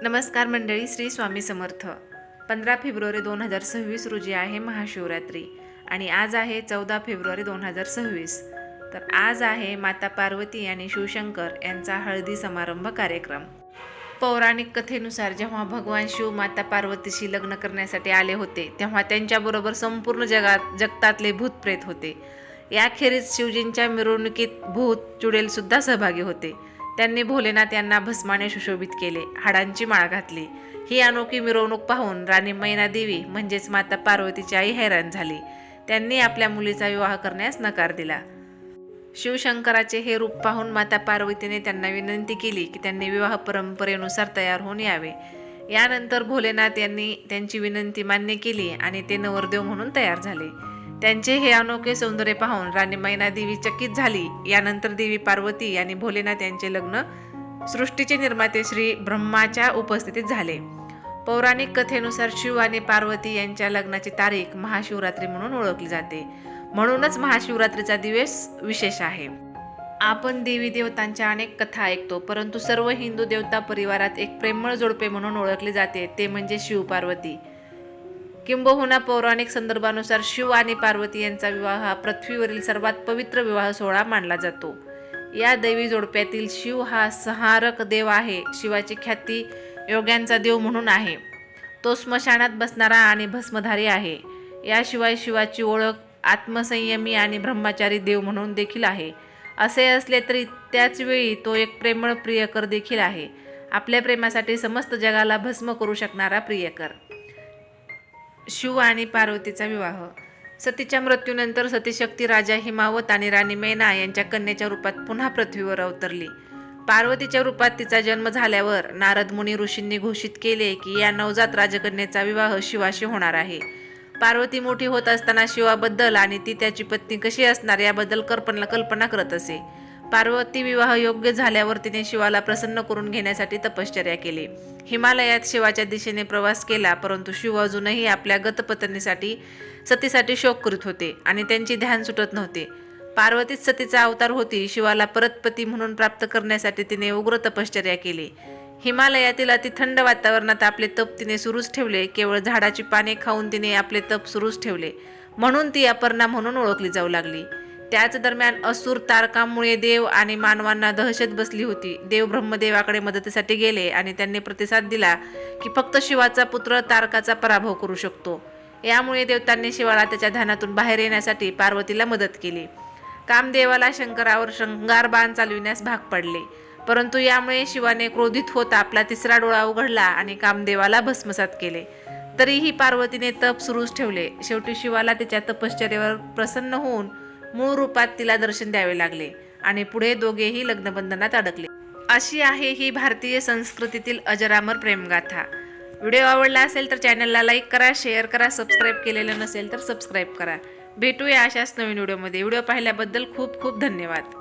नमस्कार मंडळी, श्री स्वामी समर्थ. 15 फेब्रुवारी 2026 रोजी आहे महाशिवरात्री आणि आज आहे 14 फेब्रुवारी 2026. तर आज आहे माता पार्वती आणि शिवशंकर यांचा हळदी समारंभ कार्यक्रम. पौराणिक कथेनुसार जेव्हा भगवान शिव माता पार्वतीशी लग्न करण्यासाठी आले होते तेव्हा त्यांच्याबरोबर संपूर्ण जगतातले भूतप्रेत होते. याखेरीज शिवजींच्या मिरवणुकीत भूत चुडेलसुद्धा सहभागी होते. त्यांनी भोलेनाथ यांना भस्माने सुशोभित केले, हाडांची माळ घातली. ही अनोखी मिरवणूक पाहून राणी मैनादेवी म्हणजेच माता पार्वतीची आई हैराण झाली. त्यांनी आपल्या मुलीचा विवाह करण्यास नकार दिला. शिवशंकराचे हे रूप पाहून माता पार्वतीने त्यांना विनंती केली की त्यांनी विवाह परंपरेनुसार तयार होऊन यावे. यानंतर भोलेनाथ यांनी त्यांची विनंती मान्य केली आणि ते नवरदेव म्हणून तयार झाले. त्यांचे हे अनोखे सौंदर्य पाहून राणी मैनादेवी चकित झाली. यानंतर देवी पार्वती आणि भोलेनाथ यांचे लग्न सृष्टीचे निर्माते श्री ब्रह्माच्या उपस्थितीत झाले. पौराणिक कथेनुसार शिव आणि पार्वती यांच्या लग्नाची तारीख महाशिवरात्री म्हणून ओळखली जाते. म्हणूनच महाशिवरात्रीचा दिवस विशेष आहे. आपण देवी देवतांच्या अनेक कथा ऐकतो, परंतु सर्व हिंदू देवता परिवारात एक प्रेमळ जोडपे म्हणून ओळखले जाते, ते म्हणजे शिव पार्वती. किंबहुना पौराणिक संदर्भानुसार शिव आणि पार्वती यांचा विवाह हा पृथ्वीवरील सर्वात पवित्र विवाह सोहळा मानला जातो. या दैवी जोडप्यातील शिव हा संहारक देव आहे. शिवाची ख्याती योग्यांचा देव म्हणून आहे. तो स्मशानात बसणारा आणि भस्मधारी आहे. याशिवाय शिवाची ओळख आत्मसंयमी आणि ब्रह्मचारी देव म्हणून देखील आहे. असे असले तरी त्याच वेळी तो एक प्रेमळ प्रियकर देखील आहे. आपल्या प्रेमासाठी समस्त जगाला भस्म करू शकणारा प्रियकर. शिव आणि पार्वतीचा विवाह. सतीच्या मृत्यूनंतर सतीशक्ती राजा हिमावत आणि राणी मैना यांच्या कन्येच्या रूपात पुन्हा पृथ्वीवर अवतरली. पार्वतीच्या रूपात तिचा जन्म झाल्यावर नारद मुनी ऋषींनी घोषित केले की या नवजात राजकन्येचा विवाह शिवाशी होणार आहे. पार्वती मोठी होत असताना शिवाबद्दल आणि ती त्याची पत्नी कशी असणार याबद्दल कल्पना करत असे. पार्वती विवाह योग्य झाल्यावर तिने शिवाला प्रसन्न करून घेण्यासाठी तपश्चर्या केली. हिमालयात शिवाच्या दिशेने प्रवास केला, परंतु शिव अजूनही आपल्या गतपत्नीसाठी सतीसाठी शोक करीत होते आणि त्यांची ध्यान सुटत नव्हते. पार्वतीच सतीचा अवतार होती. शिवाला परत पती म्हणून प्राप्त करण्यासाठी तिने उग्र तपश्चर्या केली. हिमालयातील अतिथंड वातावरणात आपले तप तिने सुरूच ठेवले. केवळ झाडाची पाने खाऊन तिने आपले तप सुरूच ठेवले, म्हणून ती अपर्णा म्हणून ओळखली जाऊ लागली. त्याच दरम्यान असुर तारकांमुळे देव आणि मानवांना दहशत बसली होती. देव ब्रह्मदेवाकडे मदतीसाठी गेले आणि त्यांनी प्रतिसाद दिला की फक्त शिवाचा पुत्र तारकाचा पराभव करू शकतो. यामुळे देवतांनी शिवाला त्याच्या ध्यानातून बाहेर येण्यासाठी पार्वतीला मदत केली. कामदेवाला शंकरावर शृंगार बाण चालविण्यास भाग पडले, परंतु यामुळे शिवाने क्रोधित होत आपला तिसरा डोळा उघडला आणि कामदेवाला भस्मसात केले. तरीही पार्वतीने तप सुरूच ठेवले. शेवटी शिवाला तिच्या तपश्चर्येवर प्रसन्न होऊन मूळ रूपात तिला दर्शन द्यावे लागले आणि पुढे दोघेही लग्नबंधनात अडकले. अशी आहे ही भारतीय संस्कृतीतील अजरामर प्रेमगाथा. व्हिडिओ आवडला असेल तर चॅनलला लाईक करा, शेअर करा, सबस्क्राईब केलेलं नसेल तर सबस्क्राईब करा. भेटूया अशाच नवीन व्हिडिओमध्ये. व्हिडिओ पाहिल्याबद्दल खूप खूप धन्यवाद.